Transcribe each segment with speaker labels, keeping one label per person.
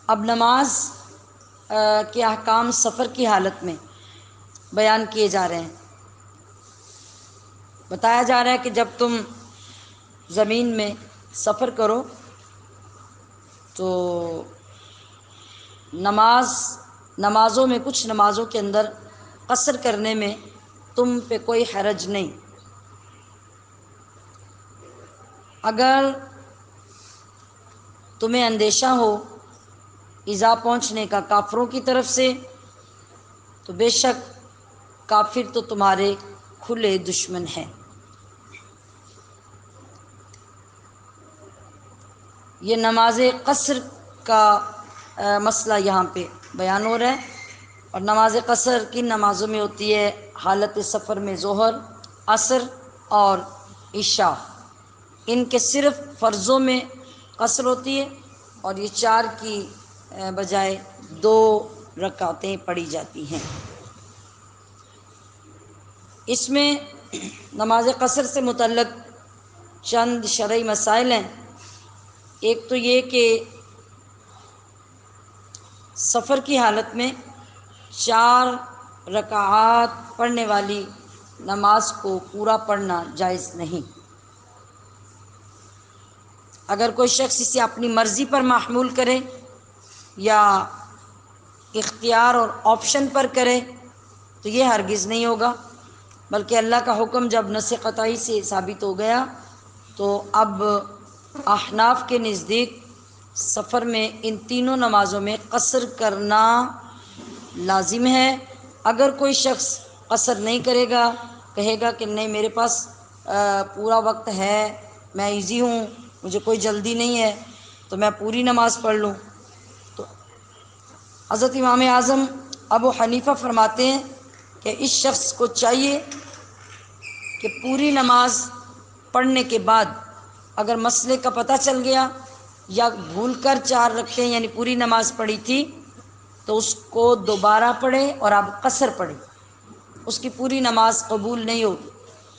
Speaker 1: اب نماز کے احکام سفر کی حالت میں بیان کیے جا رہے ہیں۔ بتایا جا رہا ہے کہ جب تم زمین میں سفر کرو تو نمازوں میں کچھ نمازوں کے اندر قصر کرنے میں تم پہ کوئی حرج نہیں۔ اگر تمہیں اندیشہ ہو ایذا پہنچنے کا کافروں کی طرف سے تو بے شک کافر تو تمہارے کھلے دشمن ہیں۔ یہ نماز قصر کا مسئلہ یہاں پہ بیان ہو رہا ہے، اور نماز قصر کن نمازوں میں ہوتی ہے؟ حالت سفر میں ظہر، عصر اور عشاء، ان کے صرف فرضوں میں قصر ہوتی ہے، اور یہ 4 کی بجائے 2 رکعتیں پڑھی جاتی ہیں۔ اس میں نماز قصر سے متعلق چند شرعی مسائل ہیں۔ ایک تو یہ کہ سفر کی حالت میں 4 رکعات پڑھنے والی نماز کو پورا پڑھنا جائز نہیں۔ اگر کوئی شخص اسے اپنی مرضی پر محمول کرے یا اختیار اور آپشن پر کرے تو یہ ہرگز نہیں ہوگا، بلکہ اللہ کا حکم جب نص قطعی سے ثابت ہو گیا تو اب احناف کے نزدیک سفر میں ان تینوں نمازوں میں قصر کرنا لازم ہے۔ اگر کوئی شخص قصر نہیں کرے گا، کہے گا کہ نہیں میرے پاس پورا وقت ہے، میں ایزی ہوں، مجھے کوئی جلدی نہیں ہے تو میں پوری نماز پڑھ لوں، تو حضرت امام اعظم ابو حنیفہ فرماتے ہیں کہ اس شخص کو چاہیے کہ پوری نماز پڑھنے کے بعد اگر مسئلے کا پتہ چل گیا یا بھول کر 4 رکھتے ہیں یعنی پوری نماز پڑھی تھی تو اس کو دوبارہ پڑھے اور اب قصر پڑھے، اس کی پوری نماز قبول نہیں ہوگی۔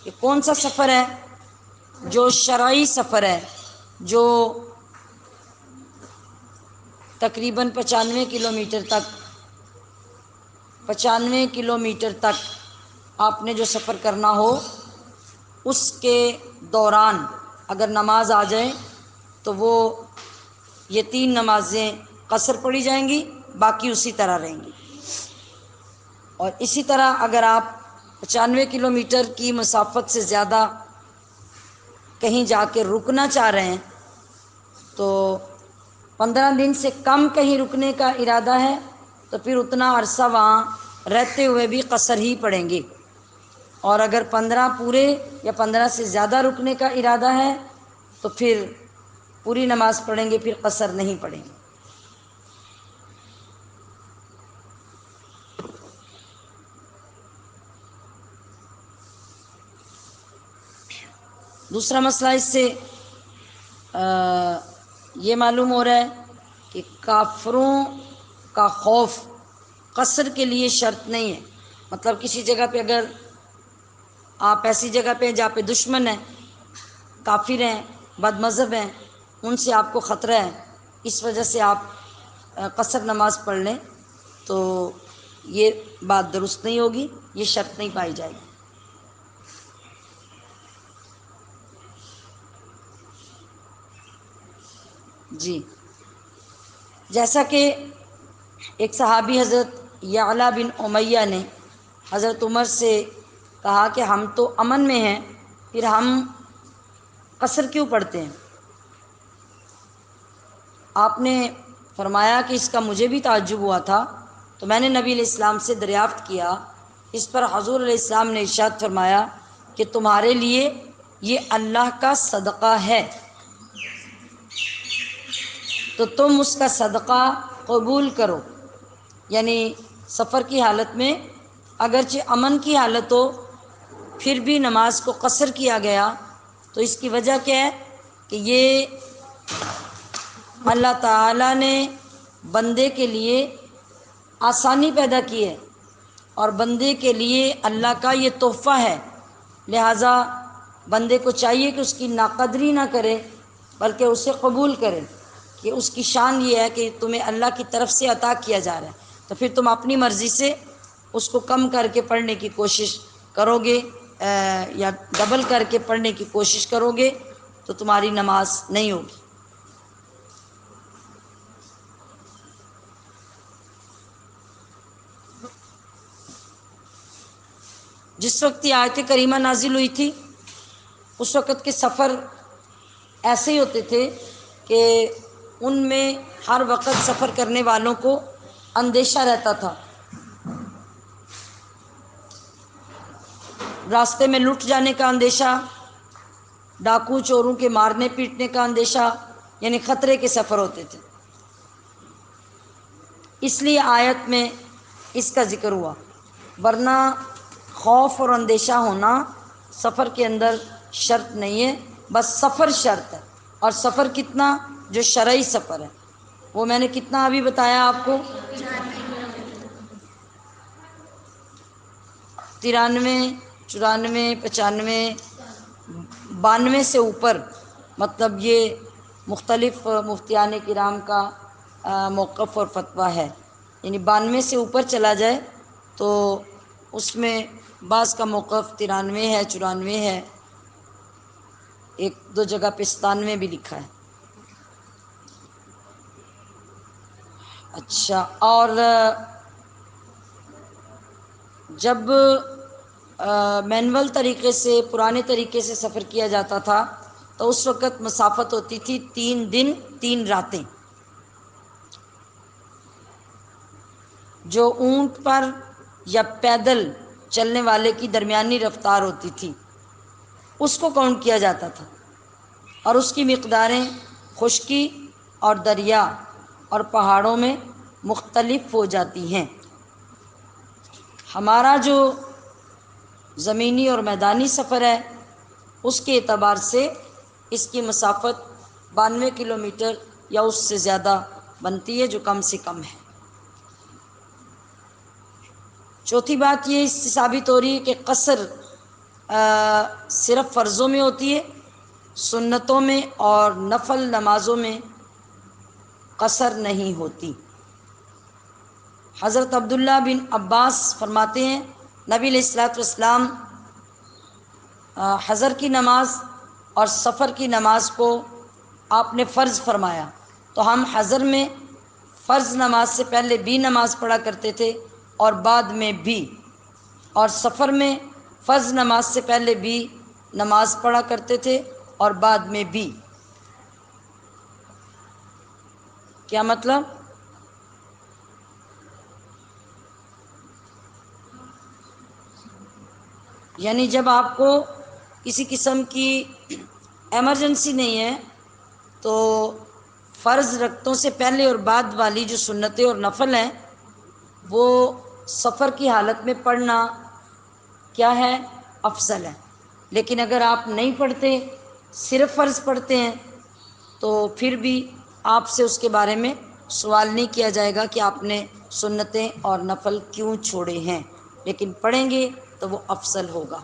Speaker 1: یہ کون سا سفر ہے؟ جو شرعی سفر ہے، جو تقریباً 95 کلومیٹر تک آپ نے جو سفر کرنا ہو، اس کے دوران اگر نماز آ جائے تو وہ یہ 3 نمازیں قصر پڑھی جائیں گی، باقی اسی طرح رہیں گی۔ اور اسی طرح اگر آپ 95 کلومیٹر کی مسافت سے زیادہ کہیں جا کے رکنا چاہ رہے ہیں تو 15 دن سے کم کہیں رکنے کا ارادہ ہے تو پھر اتنا عرصہ وہاں رہتے ہوئے بھی قصر ہی پڑھیں گے، اور اگر 15 پورے یا 15 سے زیادہ رکنے کا ارادہ ہے تو پھر پوری نماز پڑھیں گے، پھر قصر نہیں پڑھیں گے۔ دوسرا مسئلہ اس سے یہ معلوم ہو رہا ہے کہ کافروں کا خوف قصر کے لیے شرط نہیں ہے۔ مطلب کسی جگہ پہ اگر آپ ایسی جگہ پہ جہاں پہ دشمن ہیں، کافر ہیں، بد مذہب ہیں، ان سے آپ کو خطرہ ہے، اس وجہ سے آپ قصر نماز پڑھ لیں تو یہ بات درست نہیں ہوگی، یہ شرط نہیں پائی جائے گی۔ جی، جیسا کہ ایک صحابی حضرت یعلا بن امیہ نے حضرت عمر سے کہا کہ ہم تو امن میں ہیں، پھر ہم قصر کیوں پڑھتے ہیں؟ آپ نے فرمایا کہ اس کا مجھے بھی تعجب ہوا تھا، تو میں نے نبی علیہ السلام سے دریافت کیا۔ اس پر حضور علیہ السلام نے ارشاد فرمایا کہ تمہارے لیے یہ اللہ کا صدقہ ہے، تو تم اس کا صدقہ قبول کرو۔ یعنی سفر کی حالت میں اگرچہ امن کی حالت ہو پھر بھی نماز کو قصر کیا گیا، تو اس کی وجہ کیا ہے کہ یہ اللہ تعالیٰ نے بندے کے لیے آسانی پیدا کی ہے، اور بندے کے لیے اللہ کا یہ تحفہ ہے، لہٰذا بندے کو چاہیے کہ اس کی ناقدری نہ کرے بلکہ اسے قبول کرے۔ کہ اس کی شان یہ ہے کہ تمہیں اللہ کی طرف سے عطا کیا جا رہا ہے، تو پھر تم اپنی مرضی سے اس کو کم کر کے پڑھنے کی کوشش کرو گے یا ڈبل کر کے پڑھنے کی کوشش کرو گے تو تمہاری نماز نہیں ہوگی۔ جس وقت یہ آیت کریمہ نازل ہوئی تھی اس وقت کے سفر ایسے ہی ہوتے تھے کہ ان میں ہر وقت سفر کرنے والوں کو اندیشہ رہتا تھا، راستے میں لٹ جانے کا اندیشہ، ڈاکو چوروں کے مارنے پیٹنے کا اندیشہ، یعنی خطرے کے سفر ہوتے تھے۔ اس لیے آیت میں اس کا ذکر ہوا، ورنہ خوف اور اندیشہ ہونا سفر کے اندر شرط نہیں ہے، بس سفر شرط ہے۔ اور سفر کتنا؟ جو شرعی سفر ہے وہ میں نے کتنا ابھی بتایا آپ کو، 93، 94، 95، 92 سے اوپر، مطلب یہ مختلف مفتیان کرام کا موقف اور فتویٰ ہے، یعنی 92 سے اوپر چلا جائے تو اس میں بعض کا موقف 93 ہے، 94 ہے، ایک دو جگہ پہ 97 بھی لکھا ہے۔ اچھا، اور جب مینول طریقے سے، پرانے طریقے سے سفر کیا جاتا تھا تو اس وقت مسافت ہوتی تھی 3 دن 3 راتیں، جو اونٹ پر یا پیدل چلنے والے کی درمیانی رفتار ہوتی تھی اس کو کاؤنٹ کیا جاتا تھا، اور اس کی مقداریں خشکی اور دریا اور پہاڑوں میں مختلف ہو جاتی ہیں۔ ہمارا جو زمینی اور میدانی سفر ہے اس کے اعتبار سے اس کی مسافت 92 کلومیٹر یا اس سے زیادہ بنتی ہے، جو کم سے کم ہے۔ چوتھی بات یہ اس سے ثابت ہو رہی ہے کہ قصر صرف فرضوں میں ہوتی ہے، سنتوں میں اور نفل نمازوں میں قصر نہیں ہوتی۔ حضرت عبداللہ بن عباس فرماتے ہیں نبی علیہ الصلوۃ والسلام حضر کی نماز اور سفر کی نماز کو آپ نے فرض فرمایا تو ہم حضر میں فرض نماز سے پہلے بھی نماز پڑھا کرتے تھے اور بعد میں بھی، اور سفر میں فرض نماز سے پہلے بھی نماز پڑھا کرتے تھے اور بعد میں بھی۔ کیا مطلب؟ یعنی جب آپ کو کسی قسم کی ایمرجنسی نہیں ہے تو فرض رکعتوں سے پہلے اور بعد والی جو سنتیں اور نفل ہیں وہ سفر کی حالت میں پڑھنا کیا ہے؟ افضل ہے۔ لیکن اگر آپ نہیں پڑھتے، صرف فرض پڑھتے ہیں تو پھر بھی آپ سے اس کے بارے میں سوال نہیں کیا جائے گا کہ آپ نے سنتیں اور نفل کیوں چھوڑے ہیں، لیکن پڑھیں گے تو وہ افضل ہوگا۔